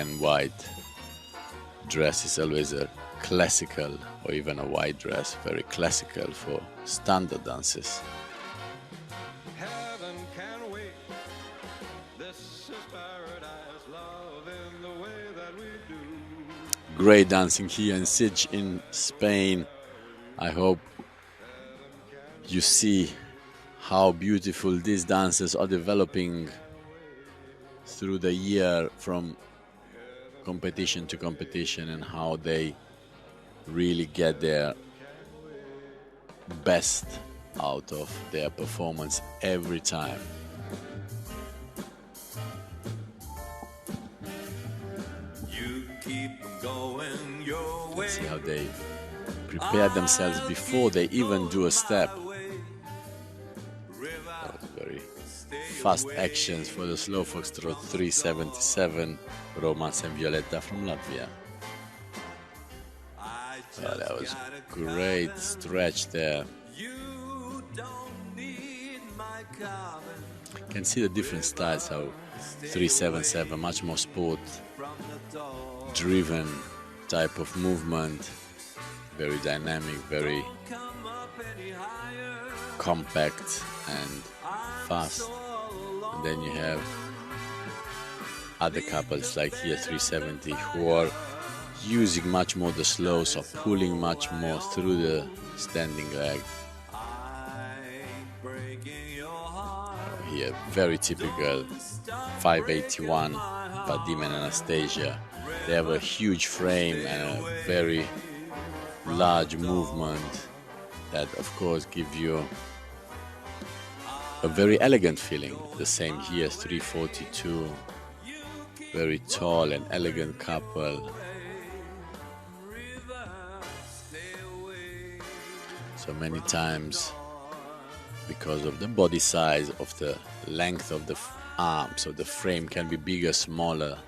and white dress is always a classical, or even a white dress, very classical for standard dances. Heaven can wait. This is paradise, love in the way that we do. Great dancing here in Sitges in Spain. I hope you see how beautiful these dances are developing through the year from competition to competition, and how they really get their best out of their performance every time. You keep going your way. See how they prepare themselves before they even do a step. Very fast actions for the slow foxtrot 377, Romance and Violetta from Latvia. Oh, that was a great stretch there. You can see the different styles, how 377, much more sport driven type of movement, very dynamic, very compact and fast. And then you have other couples like here 370 who are using much more the slows, or pulling much more through the standing leg. Here very typical 581 Vadim and Anastasia. They have a huge frame and a very large movement that of course give you a very elegant feeling. The same here, 342, very tall and elegant couple. So many times, because of the body size, of the length of the arm, so the frame can be bigger, smaller.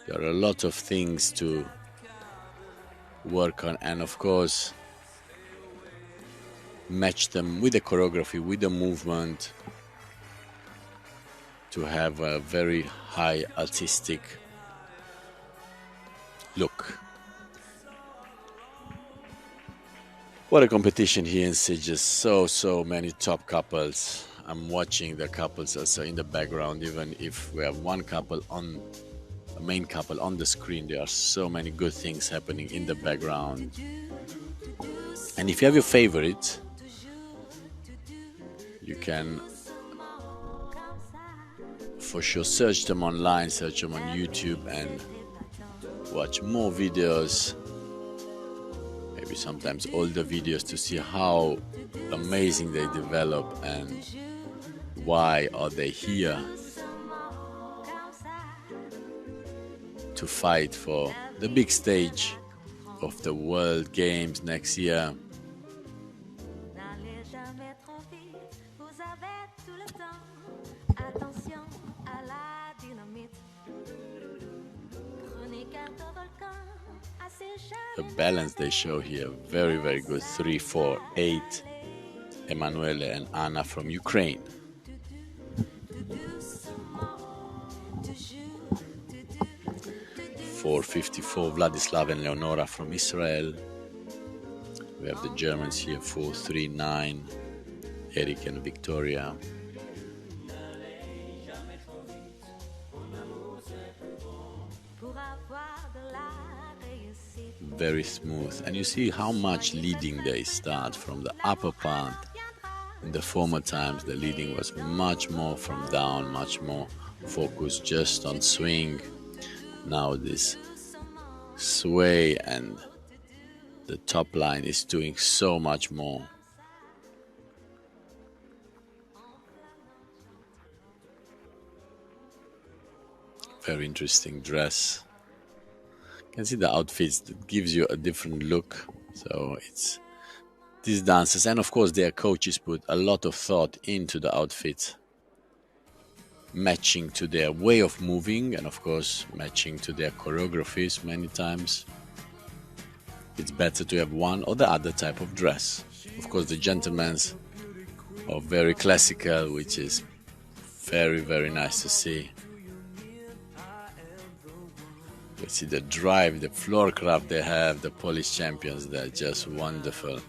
There are a lot of things to work on, and of course match them with the choreography, with the movement, to have a very high artistic look. What a competition here in Sitges. So many top couples. I'm watching the couples also in the background. Even if we have one couple on, a main couple on the screen, there are so many good things happening in the background. And if you have your favorite, you can for sure search them online, search them on YouTube, and watch more videos. Maybe sometimes older videos, to see how amazing they develop and why are they here to fight for the big stage of the World Games next year. The balance they show here, very, very good. 3, 4, 8, Emanuele and Anna from Ukraine. .454, Vladislav and Leonora from Israel. We have the Germans here, 439, Eric and Victoria. Very smooth, and you see how much leading they start from the upper part. In the former times, the leading was much more from down, much more focused just on swing. Now this sway and the top line is doing so much more. Very interesting dress. You can see the outfits, that gives you a different look. So it's these dancers, and of course their coaches put a lot of thought into the outfits, matching to their way of moving, and of course matching to their choreographies. Many times it's better to have one or the other type of dress. Of course the gentlemen's are very classical, which is very, very nice to see. You see the drive, the floor craft they have, the Polish champions, they're just wonderful. You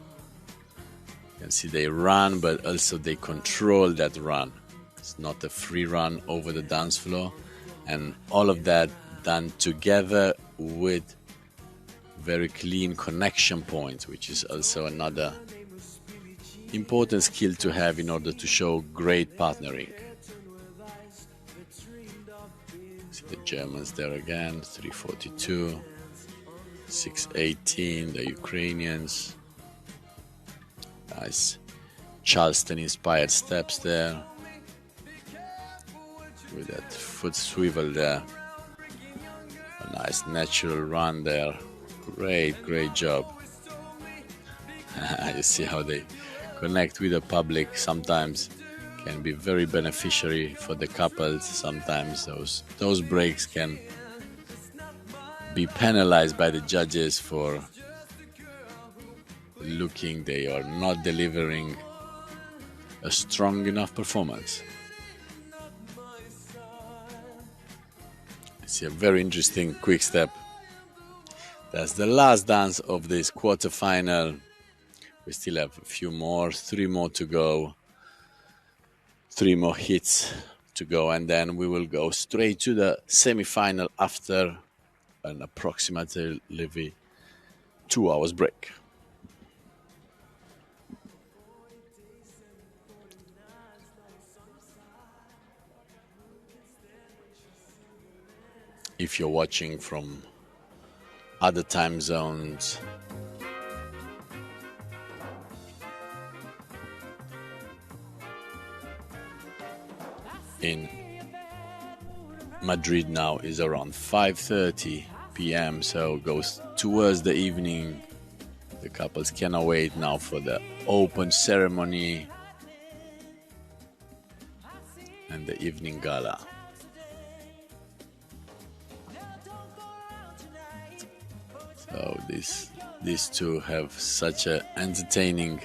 can see they run, but also they control that run. It's not a free run over the dance floor. And all of that done together with very clean connection points, which is also another important skill to have in order to show great partnering. See the Germans there again, 342, 618, the Ukrainians. Nice Charleston-inspired steps there, with that foot swivel there. A nice natural run there. Great job. You see how they connect with the public. Sometimes can be very beneficiary for the couples. Sometimes those breaks can be penalized by the judges for looking they are not delivering a strong enough performance. It's a very interesting quick step. That's the last dance of this quarterfinal. We still have a few more, 3 more to go. 3 more hits to go, and then we will go straight to the semi-final after an approximately 2 hours break. If you're watching from other time zones, in Madrid now is around 5:30 p.m. so goes towards the evening. The couples cannot wait now for the open ceremony and the evening gala. So these two have such a entertaining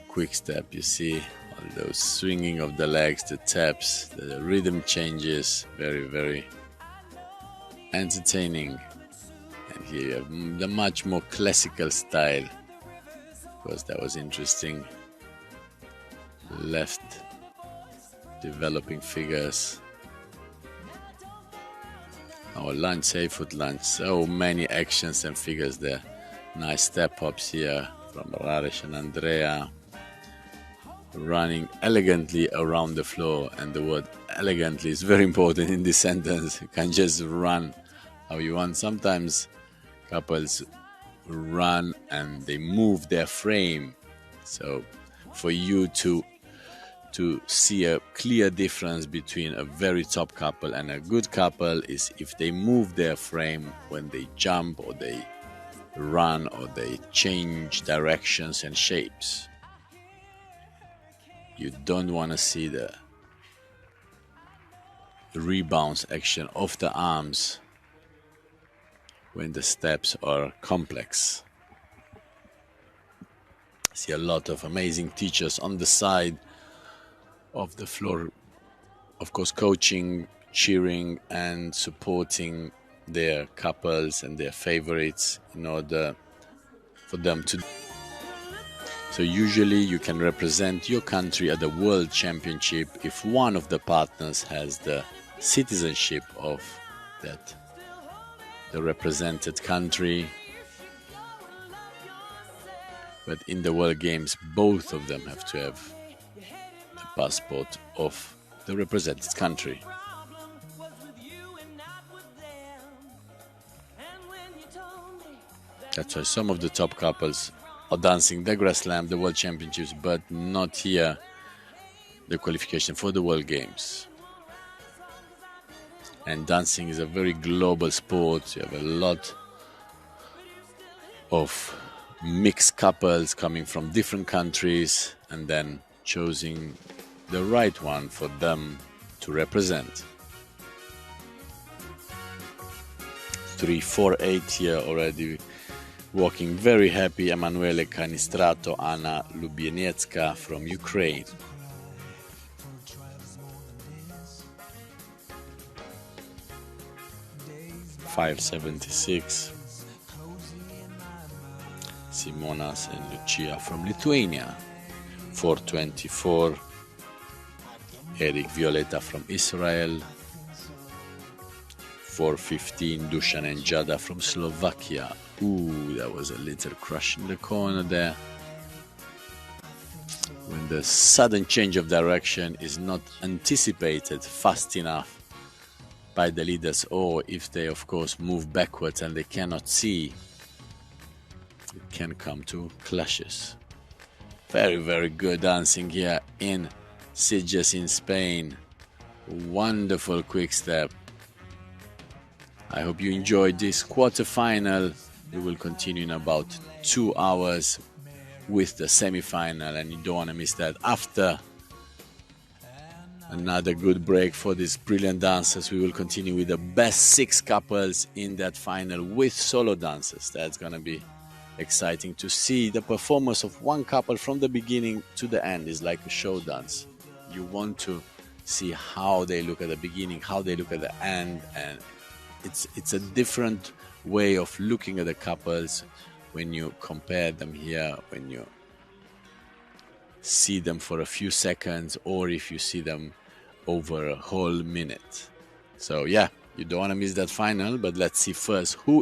quick step. You see all those swinging of the legs, the taps, the rhythm changes, very entertaining. And here you have the much more classical style, because that was interesting. Left developing figures. Our lunge, safe foot lunge, so many actions and figures there. Nice step hops here from Raresh and Andrea. Running elegantly around the floor, and the word elegantly is very important in this sentence. You can't just run how you want. Sometimes couples run and they move their frame. So for you to see a clear difference between a very top couple and a good couple is if they move their frame when they jump or they run or they change directions and shapes. You don't want to see the rebounds action of the arms when the steps are complex. I see a lot of amazing teachers on the side of the floor, of course, coaching, cheering and supporting their couples and their favorites in order for them to. So usually you can represent your country at the World Championship if one of the partners has the citizenship of the represented country. But in the World Games, both of them have to have the passport of the represented country. That's why some of the top couples are dancing the Grass Slam, the World Championships, but not here, the qualification for the World Games. And dancing is a very global sport. You have a lot of mixed couples coming from different countries and then choosing the right one for them to represent. 3-4-8 here already. Walking very happy, Emanuele Canistrato, Anna Lubieniecka from Ukraine. 5.76. Simonas and Lucia from Lithuania, 4.24. Eric Violeta from Israel, 4.15. Dusan and Jada from Slovakia. Ooh, that was a little crush in the corner there. When the sudden change of direction is not anticipated fast enough by the leaders, or if they of course move backwards and they cannot see, it can come to clashes. Very, very good dancing here in Sitges in Spain. Wonderful quick step. I hope you enjoyed this quarterfinal. We will continue in about 2 hours with the semi-final, and you don't want to miss that. After another good break for these brilliant dancers, we will continue with the best 6 couples in that final with solo dancers. That's gonna be exciting to see. The performance of one couple from the beginning to the end is like a show dance. You want to see how they look at the beginning, how they look at the end, and it's a different way of looking at the couples when you compare them here, when you see them for a few seconds, or if you see them over a whole minute. So yeah, you don't want to miss that final, but let's see first who is